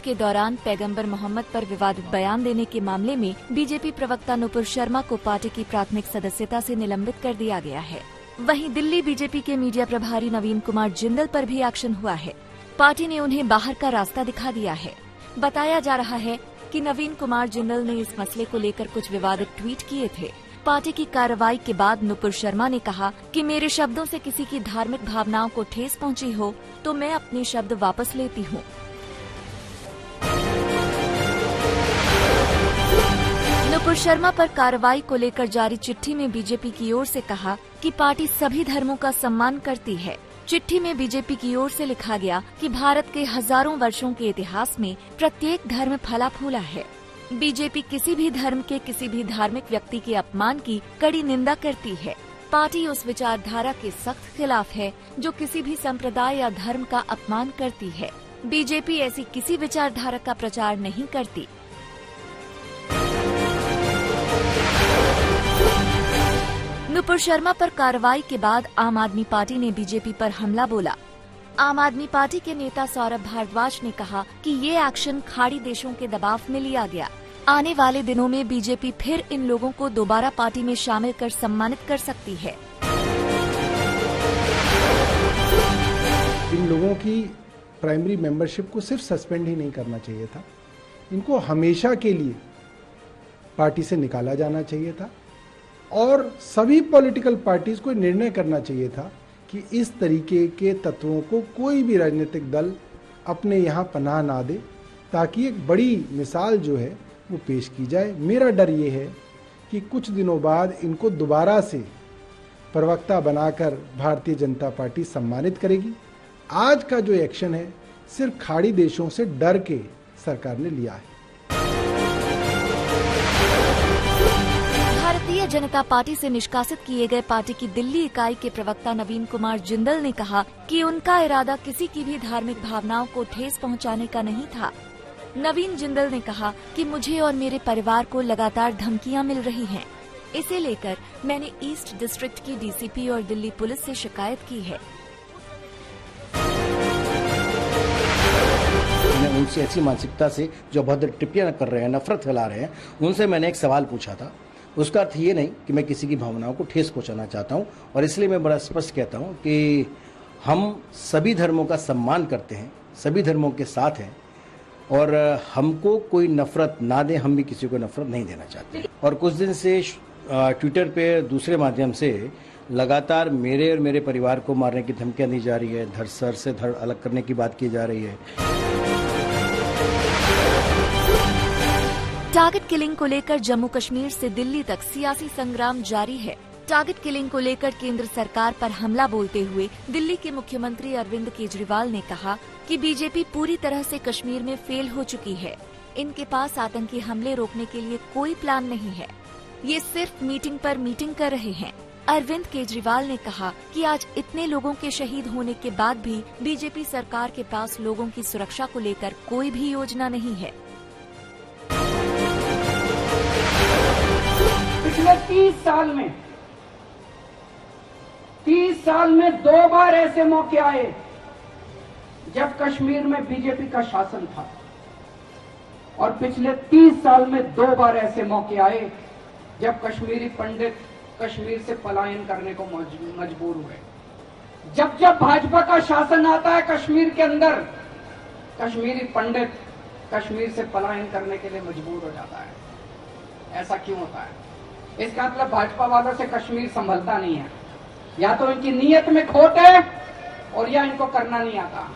के दौरान पैगंबर मोहम्मद पर विवादित बयान देने के मामले में बीजेपी प्रवक्ता नुपुर शर्मा को पार्टी की प्राथमिक सदस्यता से निलंबित कर दिया गया है। वहीं दिल्ली बीजेपी के मीडिया प्रभारी नवीन कुमार जिंदल पर भी एक्शन हुआ है। पार्टी ने उन्हें बाहर का रास्ता दिखा दिया है। बताया जा रहा है कि नवीन कुमार जिंदल ने इस मसले को लेकर कुछ विवादित ट्वीट किए थे। पार्टी की कार्रवाई के बाद नुपुर शर्मा ने कहा कि मेरे शब्दों से किसी की धार्मिक भावनाओं को ठेस पहुंची हो तो मैं अपने शब्द वापस लेती हूं। नुपुर शर्मा पर कार्रवाई को लेकर जारी चिट्ठी में बीजेपी की ओर से कहा कि पार्टी सभी धर्मों का सम्मान करती है। चिट्ठी में बीजेपी की ओर से लिखा गया कि भारत के हजारों वर्षों के इतिहास में प्रत्येक धर्म फला फूला है। बीजेपी किसी भी धर्म के किसी भी धार्मिक व्यक्ति के अपमान की कड़ी निंदा करती है। पार्टी उस विचारधारा के सख्त खिलाफ है जो किसी भी संप्रदाय या धर्म का अपमान करती है। बीजेपी ऐसी किसी विचारधारा का प्रचार नहीं करती। नुपुर शर्मा पर कार्रवाई के बाद आम आदमी पार्टी ने बीजेपी पर हमला बोला। आम आदमी पार्टी के नेता सौरभ भारद्वाज ने कहा कि ये एक्शन खाड़ी देशों के दबाव में लिया गया। आने वाले दिनों में बीजेपी फिर इन लोगों को दोबारा पार्टी में शामिल कर सम्मानित कर सकती है। इन लोगों की प्राइमरी मेंबरशिप को सिर्फ सस्पेंड ही नहीं करना चाहिए था, इनको हमेशा के लिए पार्टी से निकाला जाना चाहिए था और सभी पॉलिटिकल पार्टीज को निर्णय करना चाहिए था कि इस तरीके के तत्वों को कोई भी राजनीतिक दल अपने यहाँ पनाह ना दे, ताकि एक बड़ी मिसाल जो है वो पेश की जाए। मेरा डर ये है कि कुछ दिनों बाद इनको दोबारा से प्रवक्ता बनाकर भारतीय जनता पार्टी सम्मानित करेगी। आज का जो एक्शन है सिर्फ खाड़ी देशों से डर के सरकार ने लिया है। भारतीय जनता पार्टी से निष्कासित किए गए पार्टी की दिल्ली इकाई के प्रवक्ता नवीन कुमार जिंदल ने कहा कि उनका इरादा किसी की भी धार्मिक भावनाओं को ठेस पहुंचाने का नहीं था। नवीन जिंदल ने कहा कि मुझे और मेरे परिवार को लगातार धमकियां मिल रही हैं। इसे लेकर मैंने ईस्ट डिस्ट्रिक्ट की डीसीपी और दिल्ली पुलिस से शिकायत की है। उनसे ऐसी मानसिकता से जो अभद्र टिप्पणियां कर रहे हैं, नफरत फैला रहे हैं, उनसे मैंने एक सवाल पूछा था। उसका अर्थ ये नहीं कि मैं किसी की भावनाओं को ठेस पहुंचाना चाहता हूं, और इसलिए मैं बड़ा स्पष्ट कहता हूं कि हम सभी धर्मों का सम्मान करते हैं, सभी धर्मों के साथ हैं और हमको कोई नफरत ना दे, हम भी किसी को नफरत नहीं देना चाहते। और कुछ दिन से ट्विटर पे दूसरे माध्यम से लगातार मेरे और मेरे परिवार को मारने की धमकियां दी जा रही है, सर से धड़ अलग करने की बात की जा रही है। टारगेट किलिंग को लेकर जम्मू कश्मीर से दिल्ली तक सियासी संग्राम जारी है। टारगेट किलिंग को लेकर केंद्र सरकार पर हमला बोलते हुए दिल्ली के मुख्यमंत्री अरविंद केजरीवाल ने कहा कि बीजेपी पूरी तरह से कश्मीर में फेल हो चुकी है। इनके पास आतंकी हमले रोकने के लिए कोई प्लान नहीं है। ये सिर्फ मीटिंग पर मीटिंग कर रहे हैं। अरविंद केजरीवाल ने कहा कि आज इतने लोगों के शहीद होने के बाद भी बीजेपी सरकार के पास लोगों की सुरक्षा को लेकर कोई भी योजना नहीं है। पिछले 30 साल में 2 बार ऐसे मौके आए जब कश्मीर में बीजेपी का शासन था, और पिछले 30 साल में 2 बार ऐसे मौके आए जब कश्मीरी पंडित कश्मीर से पलायन करने को मजबूर हुए। जब भाजपा का शासन आता है कश्मीर के अंदर, कश्मीरी पंडित कश्मीर से पलायन करने के लिए मजबूर हो जाता है। ऐसा क्यों होता है? इसका मतलब भाजपा वालों से कश्मीर संभलता नहीं है। या तो इनकी नीयत में खोट है और या इनको करना नहीं आता।